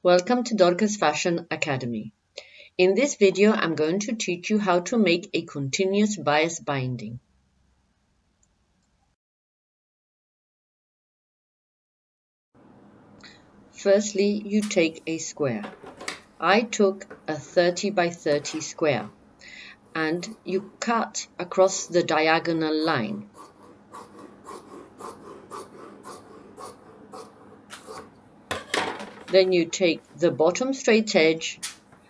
Welcome to Dorcas Fashion Academy. In this video, I'm going to teach you how to make a continuous bias binding. Firstly, you take a square. I took a 30 by 30 square and you cut across the diagonal line. Then you take the bottom straight edge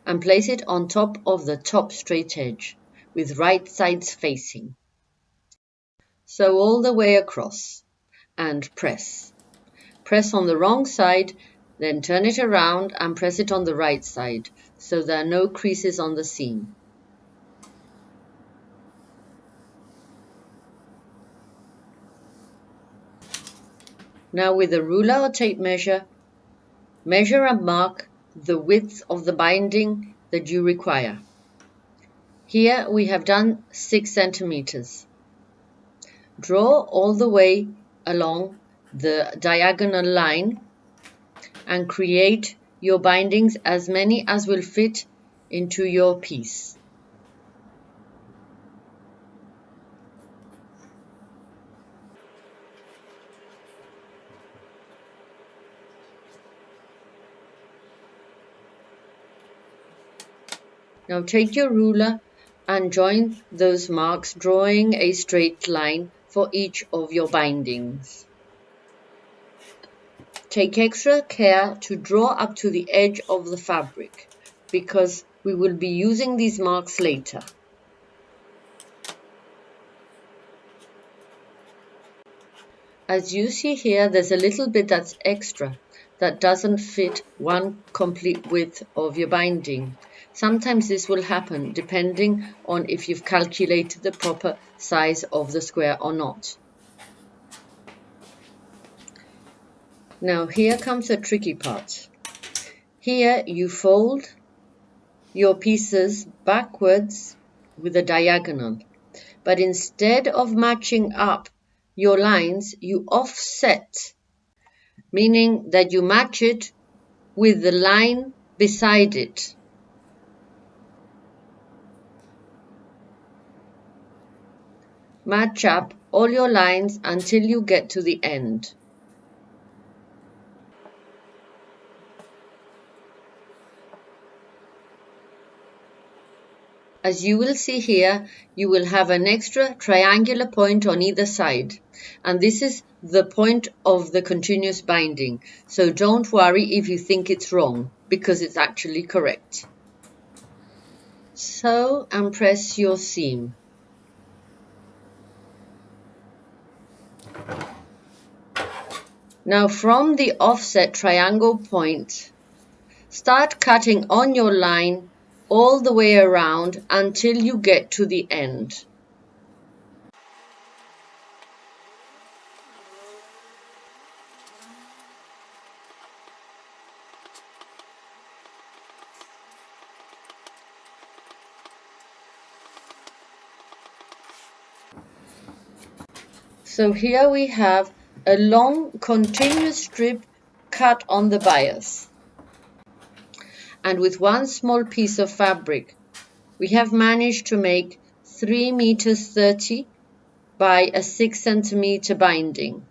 and place it on top of the top straight edge with right sides facing. Sew all the way across and press. Press on the wrong side, then turn it around and press it on the right side so there are no creases on the seam. Now with a ruler or tape measure, measure and mark the width of the binding that you require. Here we have done 6 centimeters. Draw all the way along the diagonal line and create your bindings, as many as will fit into your piece. Now take your ruler and join those marks, drawing a straight line for each of your bindings. Take extra care to draw up to the edge of the fabric because we will be using these marks later. As you see here, there's a little bit that's extra that doesn't fit one complete width of your binding. Sometimes this will happen depending on if you've calculated the proper size of the square or not. Now here comes the tricky part. Here you fold your pieces backwards with a diagonal, but instead of matching up your lines, you offset, meaning that you match it with the line beside it. Match up all your lines until you get to the end. As you will see here, you will have an extra triangular point on either side, and this is the point of the continuous binding, so don't worry if you think it's wrong, because it's actually correct. Sew and press your seam. Now from the offset triangle point, start cutting on your line all the way around until you get to the end. So here we have a long continuous strip cut on the bias. And with one small piece of fabric, we have managed to make 3 meters 30 by a 6 centimeter binding.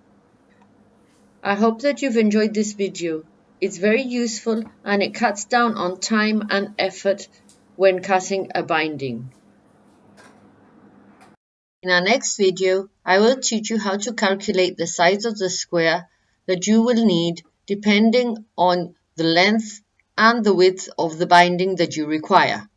I hope that you've enjoyed this video. It's very useful and it cuts down on time and effort when cutting a binding. In our next video, I will teach you how to calculate the size of the square that you will need depending on the length and the width of the binding that you require.